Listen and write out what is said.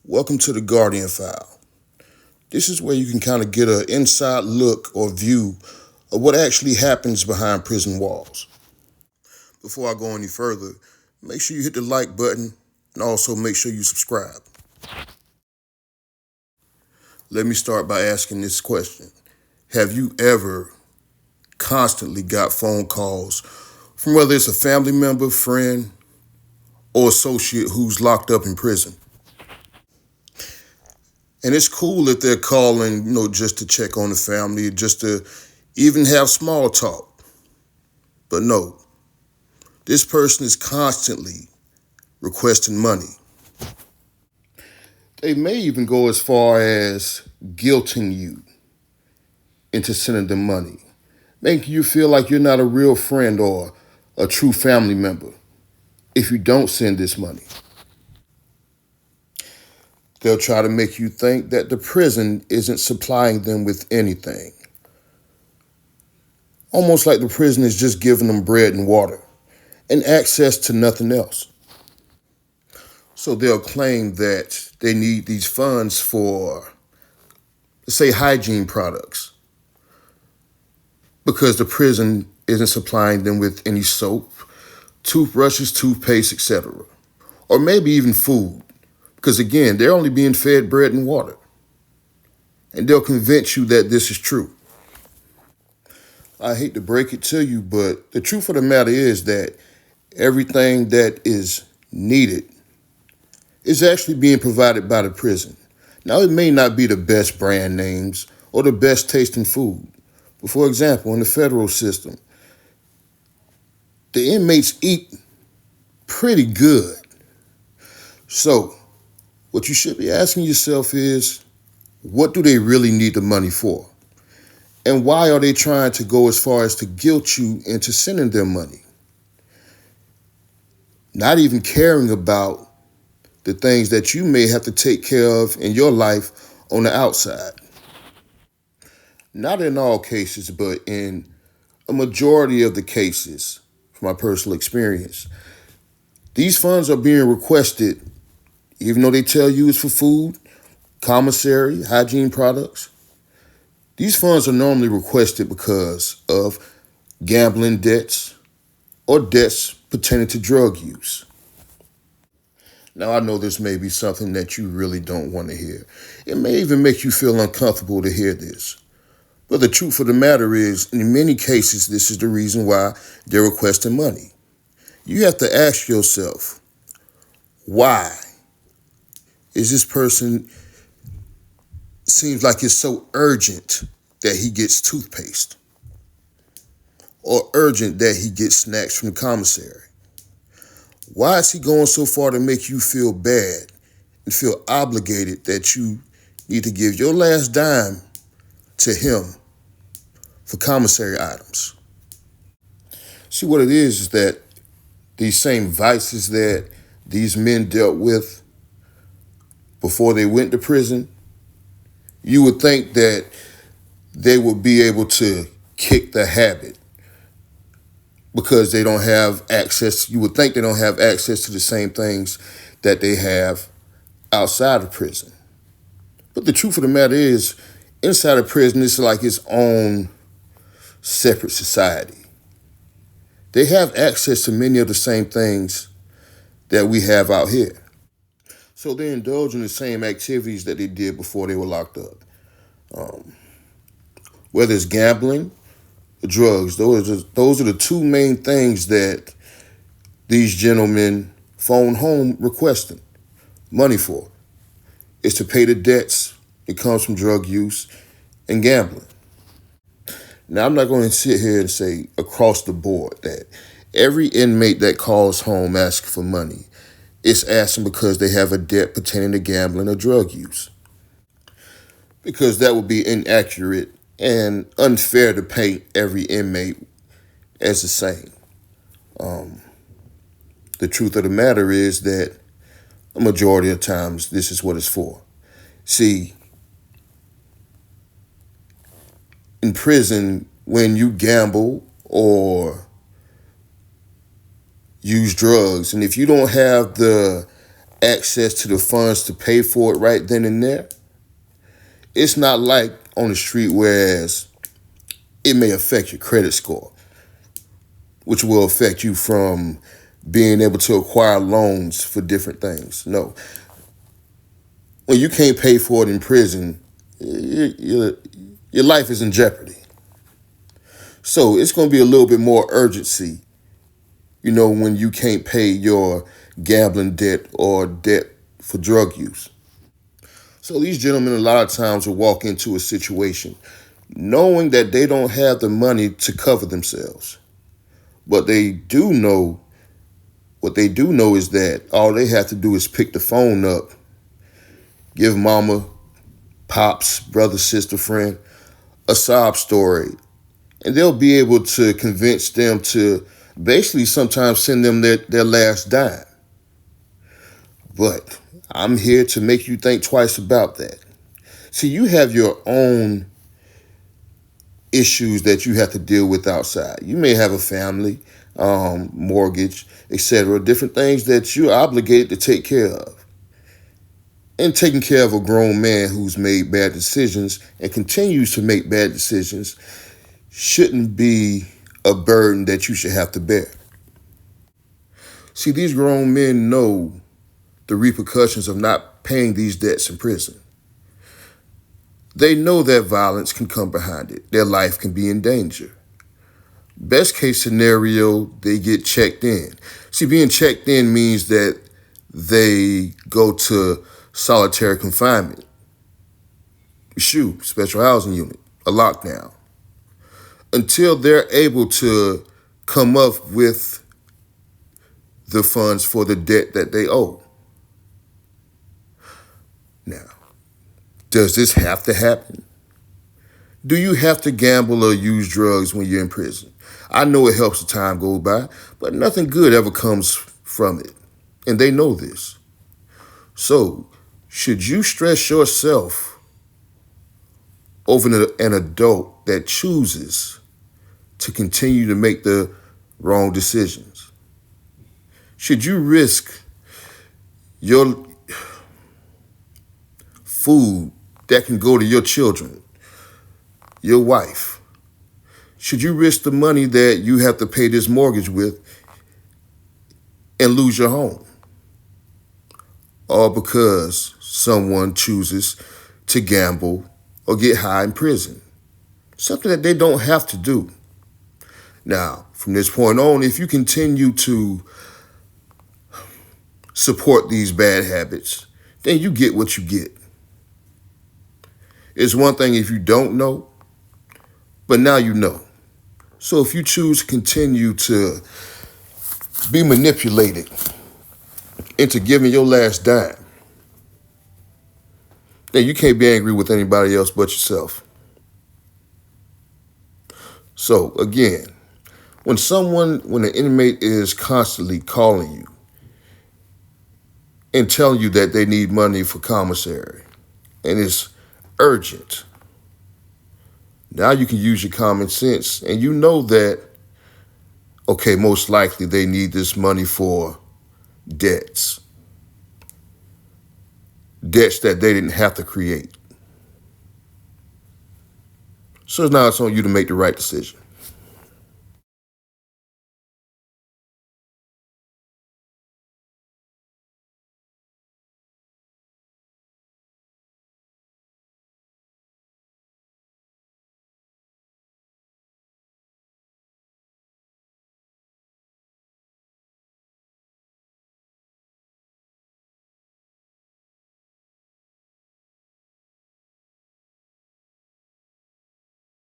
Welcome to the Guardian File. This is where you can kind of get an inside look or view of what actually happens behind prison walls. Before I go any further, make sure you hit the like button and also make sure you subscribe. Let me start by asking this question. Have you ever constantly got phone calls from whether it's a family member, friend, or associate who's locked up in prison? And it's cool if they're calling, just to check on the family, just to even have small talk. But no, this person is constantly requesting money. They may even go as far as guilting you into sending them money, making you feel like you're not a real friend or a true family member if you don't send this money. They'll try to make you think that the prison isn't supplying them with anything. Almost like the prison is just giving them bread and water and access to nothing else. So they'll claim that they need these funds for, let's say, hygiene products because the prison isn't supplying them with any soap, toothbrushes, toothpaste, etc. Or maybe even food. Because again, they're only being fed bread and water. And they'll convince you that this is true. I hate to break it to you, but the truth of the matter is that everything that is needed is actually being provided by the prison. Now, it may not be the best brand names or the best tasting food. But for example, in the federal system, the inmates eat pretty good. So, what you should be asking yourself is, what do they really need the money for? And why are they trying to go as far as to guilt you into sending them money? Not even caring about the things that you may have to take care of in your life on the outside. Not in all cases, but in a majority of the cases, from my personal experience, these funds are being requested even though they tell you it's for food, commissary, hygiene products. These funds are normally requested because of gambling debts or debts pertaining to drug use. Now, I know this may be something that you really don't want to hear. It may even make you feel uncomfortable to hear this. But the truth of the matter is, in many cases, this is the reason why they're requesting money. You have to ask yourself, why is this person seems like it's so urgent that he gets toothpaste or urgent that he gets snacks from the commissary? Why is he going so far to make you feel bad and feel obligated that you need to give your last dime to him for commissary items? See, what it is that these same vices that these men dealt with before they went to prison, you would think that they would be able to kick the habit because they don't have access. You would think they don't have access to the same things that they have outside of prison. But the truth of the matter is, inside of prison, it's like its own separate society. They have access to many of the same things that we have out here. So they indulge in the same activities that they did before they were locked up. Whether it's gambling or drugs, those are the two main things that these gentlemen phone home requesting money for. Is to pay the debts that comes from drug use and gambling. Now, I'm not going to sit here and say across the board that every inmate that calls home asking for money is asking because they have a debt pertaining to gambling or drug use. Because that would be inaccurate and unfair to paint every inmate as the same. The truth of the matter is that a majority of times this is what it's for. See, in prison, when you gamble or use drugs, and if you don't have the access to the funds to pay for it right then and there. It's not like on the street, whereas it may affect your credit score, which will affect you from being able to acquire loans for different things. No. When you can't pay for it in prison, your life is in jeopardy. So it's going to be a little bit more urgency, when you can't pay your gambling debt or debt for drug use. So these gentlemen a lot of times will walk into a situation knowing that they don't have the money to cover themselves. But what they do know is that all they have to do is pick the phone up, give mama, pops, brother, sister, friend a sob story, and they'll be able to convince them to basically sometimes send them their last dime. But I'm here to make you think twice about that. See, you have your own issues that you have to deal with outside. You may have a family, mortgage, etc., different things that you're obligated to take care of. And taking care of a grown man who's made bad decisions and continues to make bad decisions shouldn't be a burden that you should have to bear. See, these grown men know the repercussions of not paying these debts in prison. They know that violence can come behind it. Their life can be in danger. Best case scenario, they get checked in. See, being checked in means that they go to solitary confinement, special housing unit, a lockdown, until they're able to come up with the funds for the debt that they owe. Now, does this have to happen? Do you have to gamble or use drugs when you're in prison? I know it helps the time go by, but nothing good ever comes from it. And they know this. So, should you stress yourself over an adult that chooses to continue to make the wrong decisions? Should you risk your food that can go to your children, your wife? Should you risk the money that you have to pay this mortgage with and lose your home? All because someone chooses to gamble or get high in prison. Something that they don't have to do. Now, from this point on, if you continue to support these bad habits, then you get what you get. It's one thing if you don't know, but now you know. So if you choose to continue to be manipulated into giving your last dime, then you can't be angry with anybody else but yourself. So again, when an inmate is constantly calling you and telling you that they need money for commissary and it's urgent, now you can use your common sense and you know that, okay, most likely they need this money for debts that they didn't have to create. So now it's on you to make the right decision.